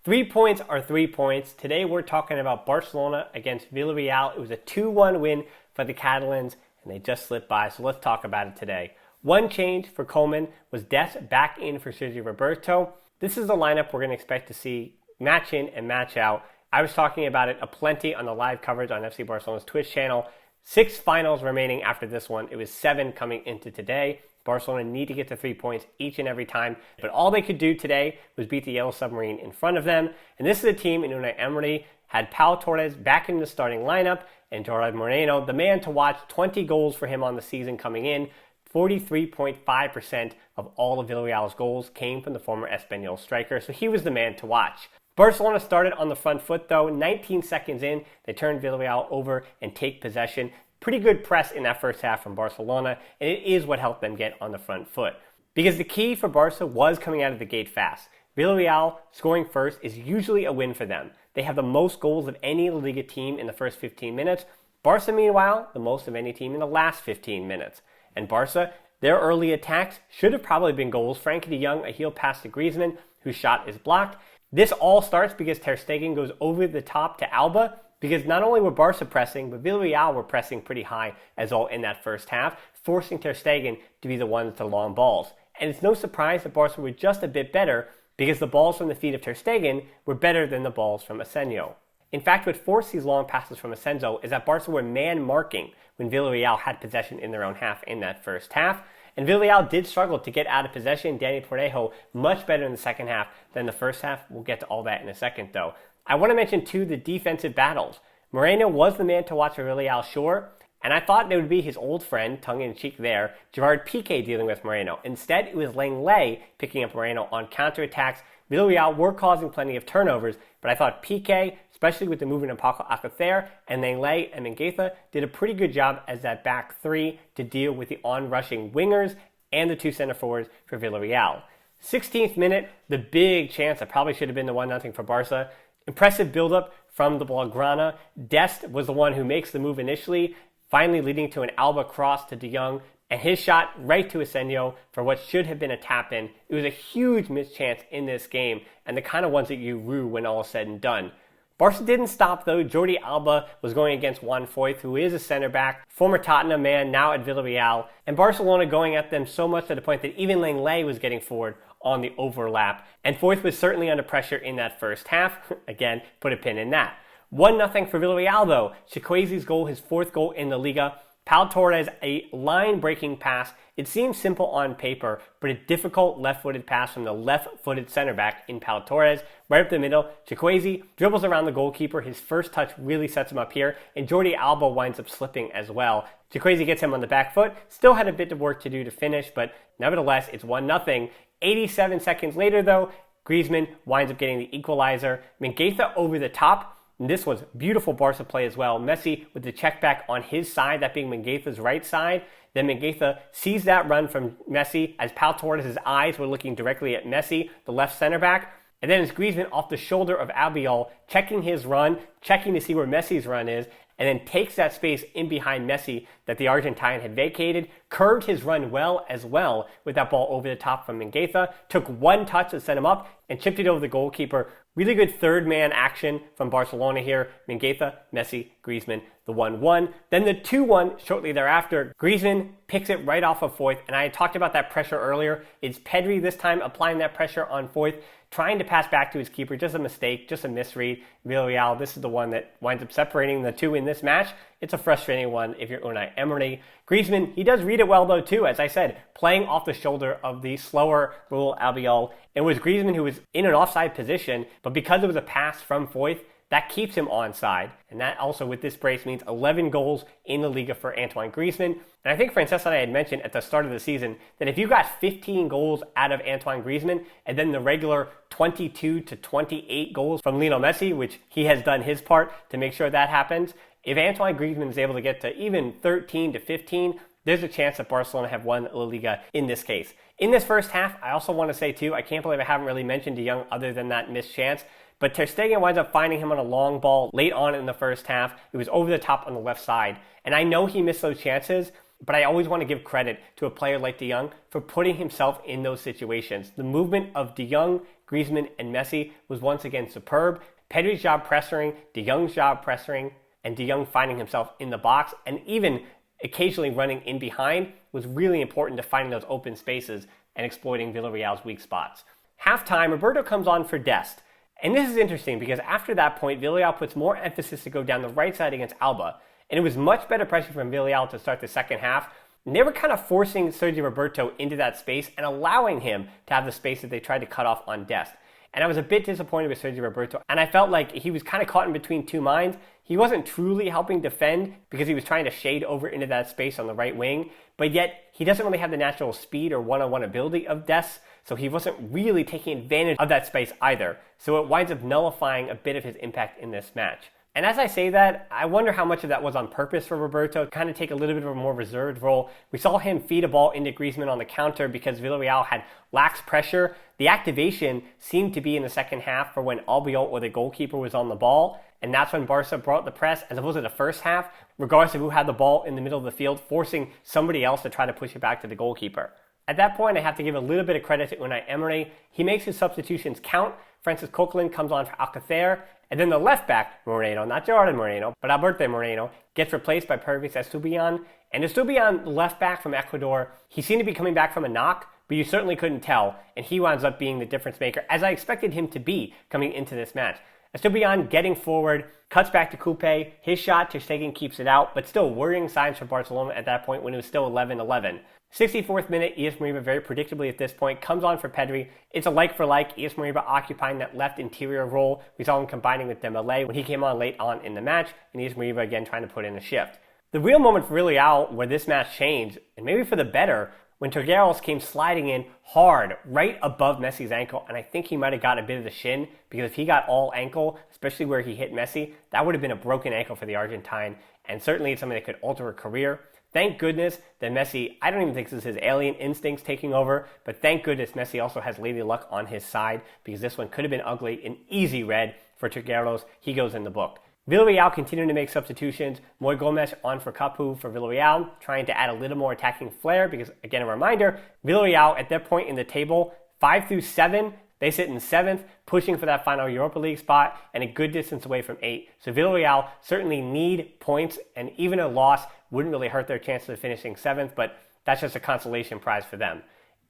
3 points are 3 points. Today we're talking about Barcelona against Villarreal. It was a 2-1 win for the Catalans, and they just slipped by, so let's talk about it today. One change for Koeman was Dest back in for Sergio Roberto. This is the lineup we're going to expect to see match in and match out. I was talking about it aplenty on the live coverage on FC Barcelona's Twitch channel. 6 finals remaining after this one. It was 7 coming into today. Barcelona need to get to 3 points each and every time, but all they could do today was beat the Yellow Submarine in front of them. And this is a team in Unai Emery had Pau Torres back in the starting lineup, and Gerard Moreno, the man to watch, 20 goals for him on the season coming in. 43.5% of all of Villarreal's goals came from the former Espanyol striker, so he was the man to watch. Barcelona started on the front foot though. 19 seconds in, they turned Villarreal over and take possession. Pretty good press in that first half from Barcelona, and it is what helped them get on the front foot. Because the key for Barca was coming out of the gate fast. Villarreal scoring first is usually a win for them. They have the most goals of any Liga team in the first 15 minutes. Barca, meanwhile, the most of any team in the last 15 minutes. And Barca, their early attacks should have probably been goals. Frankie de Jong, a heel pass to Griezmann, whose shot is blocked. This all starts because Ter Stegen goes over the top to Alba, because not only were Barca pressing, but Villarreal were pressing pretty high as well in that first half, forcing Ter Stegen to be the ones to long balls. And it's no surprise that Barca were just a bit better, because the balls from the feet of Ter Stegen were better than the balls from Asensio. In fact, what forced these long passes from Asensio is that Barca were man-marking when Villarreal had possession in their own half in that first half. And Villarreal did struggle to get out of possession. Danny Parejo much better in the second half than the first half. We'll get to all that in a second, though. I want to mention, too, the defensive battles. Moreno was the man to watch for Villarreal, sure, and I thought it would be his old friend, tongue-in-cheek there, Gerard Piqué dealing with Moreno. Instead, it was Lenglet picking up Moreno on counterattacks. Villarreal were causing plenty of turnovers, but I thought Piqué, especially with the movement of Paco Alcacer and Lenglet and Mingueza, did a pretty good job as that back three to deal with the on-rushing wingers and the 2 center forwards for Villarreal. 16th minute, the big chance that probably should have been the 1-0 for Barca. Impressive build-up from the Blaugrana. Dest was the one who makes the move initially, finally leading to an Alba cross to de Jong, and his shot right to Asensio for what should have been a tap-in. It was a huge missed chance in this game, and the kind of ones that you rue when all is said and done. Barca didn't stop though. Jordi Alba was going against Juan Foyth, who is a center back, former Tottenham man, now at Villarreal, and Barcelona going at them so much to the point that even Lenglet was getting forward on the overlap. And Foyth was certainly under pressure in that first half. Again, put a pin in that. 1-0 for Villarreal though. Chukwueze's goal, his 4th goal in the Liga. Pau Torres, a line-breaking pass. It seems simple on paper, but a difficult left-footed pass from the left-footed center back in Pau Torres. Right up the middle, Chukwueze dribbles around the goalkeeper. His first touch really sets him up here, and Jordi Alba winds up slipping as well. Chukwueze gets him on the back foot. Still had a bit of work to do to finish, but nevertheless, it's 1-0. 87 seconds later, though, Griezmann winds up getting the equalizer. Mingueza over the top. And this was beautiful Barca play as well. Messi with the check back on his side, that being Mingueza's right side. Then Mingueza sees that run from Messi as Pau Torres' eyes were looking directly at Messi, the left center back. And then it's Griezmann off the shoulder of Albiol, checking his run, checking to see where Messi's run is, and then takes that space in behind Messi that the Argentine had vacated, curved his run well as well with that ball over the top from Mingueza, took one touch to set him up, and chipped it over the goalkeeper. Really good third-man action from Barcelona here. Mingueza, Messi, Griezmann, the 1-1. Then the 2-1 shortly thereafter. Griezmann picks it right off of Foyth, and I talked about that pressure earlier. It's Pedri this time applying that pressure on Foyth, trying to pass back to his keeper. Just a mistake, just a misread. Villarreal, this is the one that winds up separating the two in this match. It's a frustrating one if you're Unai Emery. Griezmann, he does read it well though too, as I said, playing off the shoulder of the slower Raúl Albiol. It was Griezmann who was in an offside position, but because it was a pass from Foyth, that keeps him onside. And that also with this brace means 11 goals in the Liga for Antoine Griezmann. And I think Francesca and I had mentioned at the start of the season that if you got 15 goals out of Antoine Griezmann and then the regular 22 to 28 goals from Lionel Messi, which he has done his part to make sure that happens, if Antoine Griezmann is able to get to even 13 to 15, there's a chance that Barcelona have won La Liga in this case. In this first half, I also want to say too, I can't believe I haven't really mentioned de Jong other than that missed chance, but Ter Stegen winds up finding him on a long ball late on in the first half. It was over the top on the left side. And I know he missed those chances, but I always want to give credit to a player like De Jong for putting himself in those situations. The movement of De Jong, Griezmann, and Messi was once again superb. Pedri's job pressuring, De Jong's job pressuring, and De Jong finding himself in the box, and even occasionally running in behind was really important to finding those open spaces and exploiting Villarreal's weak spots. Halftime, Roberto comes on for Dest. And this is interesting because after that point, Villarreal puts more emphasis to go down the right side against Alba. And it was much better pressure from Villarreal to start the second half. And they were kind of forcing Sergio Roberto into that space and allowing him to have the space that they tried to cut off on Dest. And I was a bit disappointed with Sergio Roberto. And I felt like he was kind of caught in between two minds. He wasn't truly helping defend because he was trying to shade over into that space on the right wing. But yet, he doesn't really have the natural speed or one-on-one ability of Dest. So he wasn't really taking advantage of that space either. So it winds up nullifying a bit of his impact in this match. And as I say that, I wonder how much of that was on purpose for Roberto to kind of take a little bit of a more reserved role. We saw him feed a ball into Griezmann on the counter because Villarreal had lax pressure. The activation seemed to be in the second half for when Albiol or the goalkeeper was on the ball. And that's when Barca brought the press, as opposed to the first half, regardless of who had the ball in the middle of the field, forcing somebody else to try to push it back to the goalkeeper. At that point, I have to give a little bit of credit to Unai Emery. He makes his substitutions count. Francis Coquelin comes on for Alcacer, and then the left back, Moreno, not Jordan Moreno, but Alberto Moreno, gets replaced by Pervis Estupiñán. And Estupiñán, left back from Ecuador, he seemed to be coming back from a knock, but you certainly couldn't tell, and he winds up being the difference maker, as I expected him to be coming into this match. Estupiñán getting forward, cuts back to Coupe, his shot, Ter Stegen keeps it out, but still worrying signs for Barcelona at that point when it was still 11-11. 64th minute, Ias Moriba very predictably at this point comes on for Pedri. It's a like for like, Ias Moriba occupying that left interior role. We saw him combining with Dembélé when he came on late on in the match, and Ias Moriba again trying to put in a shift. The real moment for Villarreal where this match changed, and maybe for the better, when Trigueros came sliding in hard, right above Messi's ankle, and I think he might have got a bit of the shin, because if he got all ankle, especially where he hit Messi, that would have been a broken ankle for the Argentine, and certainly it's something that could alter a career. Thank goodness that Messi, I don't even think this is his alien instincts taking over, but thank goodness Messi also has Lady Luck on his side, because this one could have been ugly, an easy red for Trigueros. He goes in the book. Villarreal continuing to make substitutions. Moy Gomes on for Capu for Villarreal, trying to add a little more attacking flair, because again, a reminder, Villarreal at that point in the table, 5 through 7, they sit in 7th, pushing for that final Europa League spot, and a good distance away from 8. So Villarreal certainly need points, and even a loss wouldn't really hurt their chances of finishing 7th, but that's just a consolation prize for them.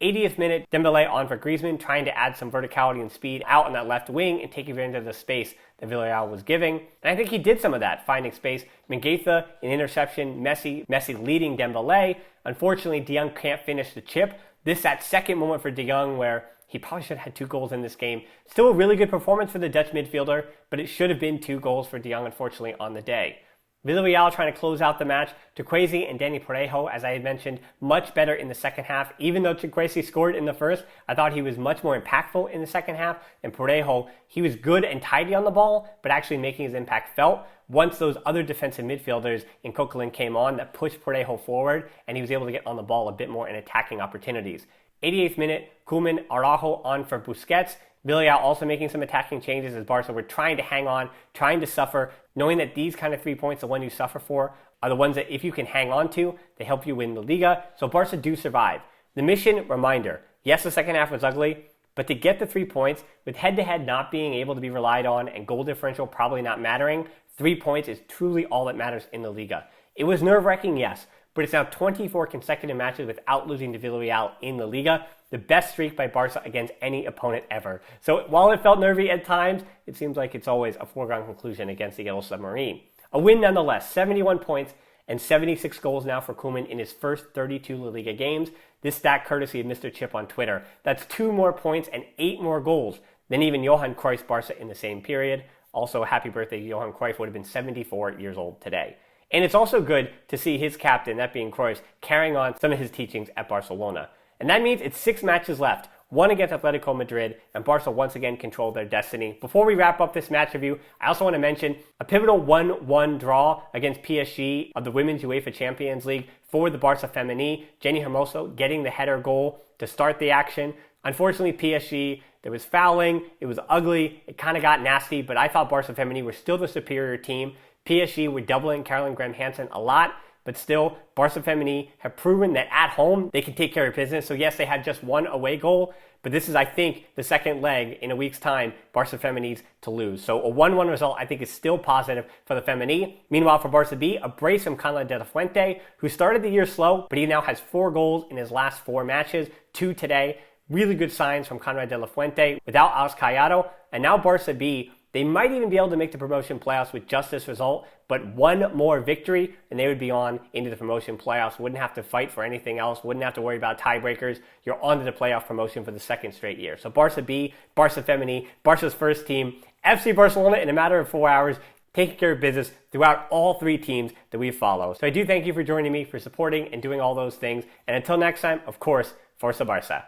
80th minute, Dembélé on for Griezmann, trying to add some verticality and speed out on that left wing and take advantage of the space that Villarreal was giving. And I think he did some of that, finding space. Mingueza, an interception, Messi leading Dembélé. Unfortunately, De Jong can't finish the chip. That second moment for De Jong where he probably should have had 2 goals in this game. Still a really good performance for the Dutch midfielder, but it should have been 2 goals for De Jong, unfortunately, on the day. Villarreal trying to close out the match. Chukwueze and Dani Parejo, as I had mentioned, much better in the second half. Even though Chukwueze scored in the first, I thought he was much more impactful in the second half. And Parejo, he was good and tidy on the ball, but actually making his impact felt once those other defensive midfielders in Coquelin came on that pushed Parejo forward, and he was able to get on the ball a bit more in attacking opportunities. 88th minute, Koeman, Araujo on for Busquets. Villarreal also making some attacking changes as Barca were trying to hang on, trying to suffer, knowing that these kind of 3 points, the one you suffer for, are the ones that if you can hang on to, they help you win the Liga. So Barca do survive. The mission, reminder, yes, the second half was ugly, but to get the 3 points, with head-to-head not being able to be relied on and goal differential probably not mattering, 3 points is truly all that matters in the Liga. It was nerve-wracking, yes, but it's now 24 consecutive matches without losing to Villarreal in the Liga, the best streak by Barca against any opponent ever. So while it felt nervy at times, it seems like it's always a foregone conclusion against the Yellow Submarine. A win nonetheless, 71 points and 76 goals now for Koeman in his first 32 La Liga games. This stat courtesy of Mr. Chip on Twitter. That's 2 more points and 8 more goals than even Johan Cruyff's Barca in the same period. Also, happy birthday, Johan Cruyff would have been 74 years old today. And it's also good to see his captain, that being Cruyff, carrying on some of his teachings at Barcelona. And that means it's 6 matches left, 1 against Atletico Madrid, and Barca once again controlled their destiny. Before we wrap up this match review, I also want to mention a pivotal 1-1 draw against PSG of the Women's UEFA Champions League for the Barça Femení. Jenny Hermoso getting the header goal to start the action. Unfortunately, PSG, there was fouling, it was ugly, it kind of got nasty, but I thought Barça Femení were still the superior team. PSG were doubling Caroline Graham-Hansen a lot, but still, Barca Femení have proven that at home they can take care of business. So yes, they had just one away goal, but this is, I think, the second leg in a week's time, Barca Femeni's to lose. So a 1-1 result, I think, is still positive for the Femení. Meanwhile, for Barca B, a brace from Catalans de la Fuente, who started the year slow, but he now has 4 goals in his last 4 matches, 2 today. Really good signs from Catalans de la Fuente without Alcoyano. And now Barca B, they might even be able to make the promotion playoffs with just this result, but one more victory and they would be on into the promotion playoffs. Wouldn't have to fight for anything else. Wouldn't have to worry about tiebreakers. You're on to the playoff promotion for the second straight year. So Barca B, Barca Femení, Barca's first team, FC Barcelona in a matter of 4 hours, taking care of business throughout all 3 teams that we follow. So I do thank you for joining me, for supporting and doing all those things. And until next time, of course, Forza Barca.